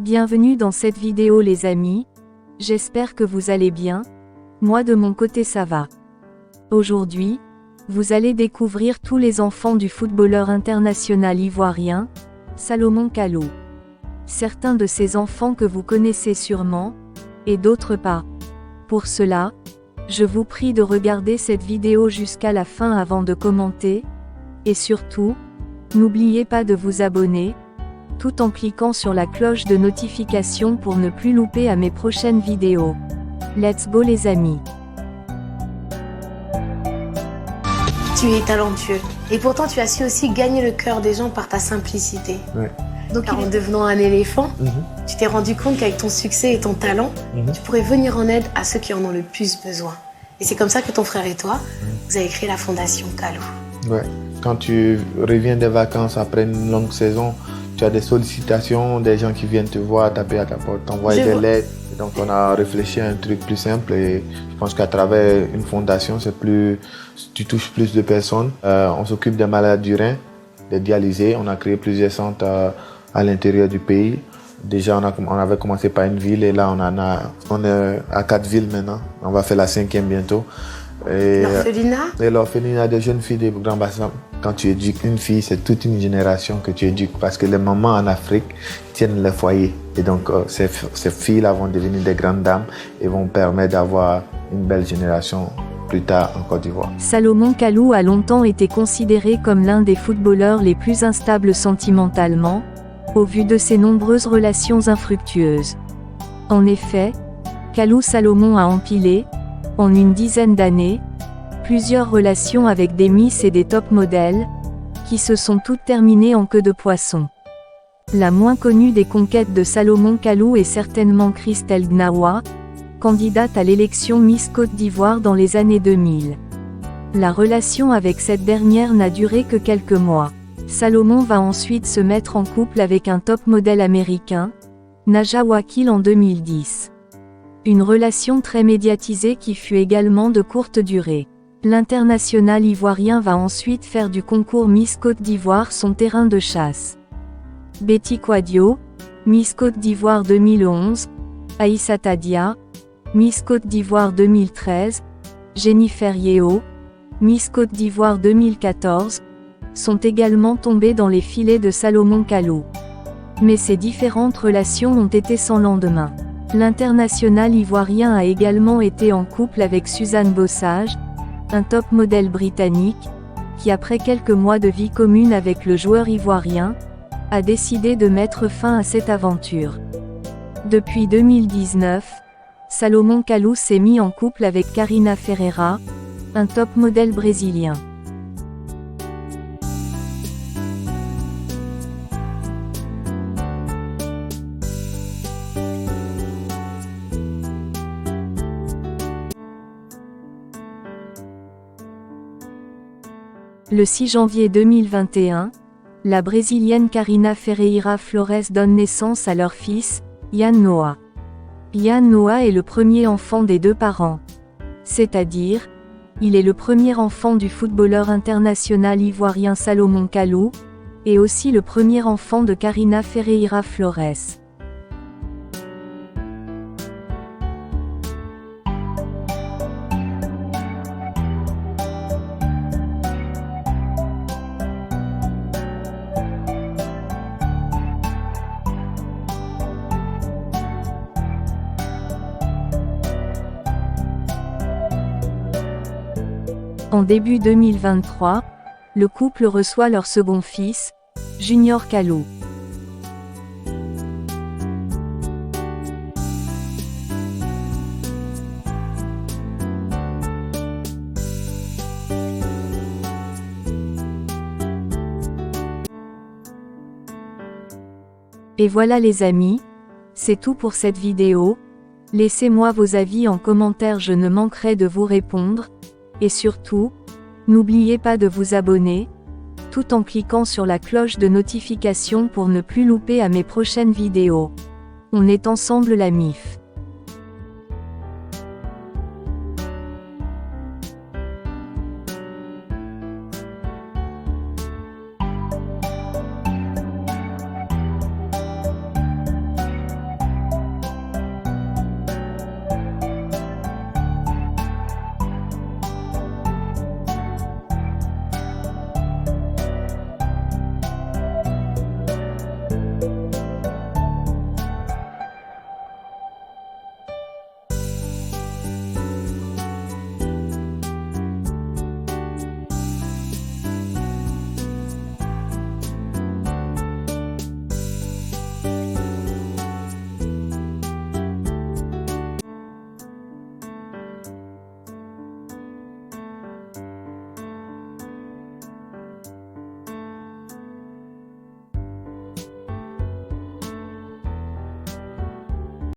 Bienvenue dans cette vidéo les amis, j'espère que vous allez bien, moi de mon côté ça va. Aujourd'hui, vous allez découvrir tous les enfants du footballeur international ivoirien, Salomon Kalou. Certains de ces enfants que vous connaissez sûrement, et d'autres pas. Pour cela, je vous prie de regarder cette vidéo jusqu'à la fin avant de commenter, et surtout, n'oubliez pas de vous abonner, tout en cliquant sur la cloche de notification pour ne plus louper à mes prochaines vidéos. Let's go les amis. Tu es talentueux, et pourtant tu as su aussi gagner le cœur des gens par ta simplicité. Ouais. Donc en devenant un éléphant, tu t'es rendu compte qu'avec ton succès et ton talent, tu pourrais venir en aide à ceux qui en ont le plus besoin. Et c'est comme ça que ton frère et toi, vous avez créé la fondation Kalou. Ouais. Quand tu reviens des vacances après une longue saison, tu as des sollicitations, des gens qui viennent te voir, taper à ta porte, t'envoyer des lettres. Et donc on a réfléchi à un truc plus simple et je pense qu'à travers une fondation, tu touches plus de personnes. On s'occupe des malades du rein, des dialysés. On a créé plusieurs centres à l'intérieur du pays. Déjà, on avait commencé par une ville et là, on est à 4 villes maintenant. On va faire la 5e bientôt. L'orphelinat? Et l'orphelinat des jeunes filles des Grands Bassins. Quand tu éduques une fille, c'est toute une génération que tu éduques parce que les mamans en Afrique tiennent le foyer. Et donc, ces filles-là vont devenir des grandes dames et vont permettre d'avoir une belle génération plus tard en Côte d'Ivoire. Salomon Kalou a longtemps été considéré comme l'un des footballeurs les plus instables sentimentalement, au vu de ses nombreuses relations infructueuses. En effet, Kalou Salomon a empilé, en une dizaine d'années, plusieurs relations avec des Miss et des top modèles, qui se sont toutes terminées en queue de poisson. La moins connue des conquêtes de Salomon Kalou est certainement Christelle Gnawa, candidate à l'élection Miss Côte d'Ivoire dans les années 2000. La relation avec cette dernière n'a duré que quelques mois. Salomon va ensuite se mettre en couple avec un top modèle américain, Naja Wakil en 2010. Une relation très médiatisée qui fut également de courte durée. L'international ivoirien va ensuite faire du concours Miss Côte d'Ivoire son terrain de chasse. Betty Quadio, Miss Côte d'Ivoire 2011, Aïssata Dia, Miss Côte d'Ivoire 2013, Jennifer Yeo, Miss Côte d'Ivoire 2014, sont également tombées dans les filets de Salomon Kalou. Mais ces différentes relations ont été sans lendemain. L'international ivoirien a également été en couple avec Suzanne Bossage, un top modèle britannique, qui après quelques mois de vie commune avec le joueur ivoirien, a décidé de mettre fin à cette aventure. Depuis 2019, Salomon Kalou s'est mis en couple avec Karina Ferreira, un top modèle brésilien. Le 6 janvier 2021, la brésilienne Karina Ferreira Flores donne naissance à leur fils, Ian Noah. Ian Noah est le premier enfant des deux parents. C'est-à-dire, il est le premier enfant du footballeur international ivoirien Salomon Kalou, et aussi le premier enfant de Karina Ferreira Flores. En début 2023, le couple reçoit leur second fils, Junior Kalou. Et voilà les amis, c'est tout pour cette vidéo. Laissez-moi vos avis en commentaire, je ne manquerai de vous répondre. Et surtout, n'oubliez pas de vous abonner, tout en cliquant sur la cloche de notification pour ne plus louper à mes prochaines vidéos. On est ensemble la MIF.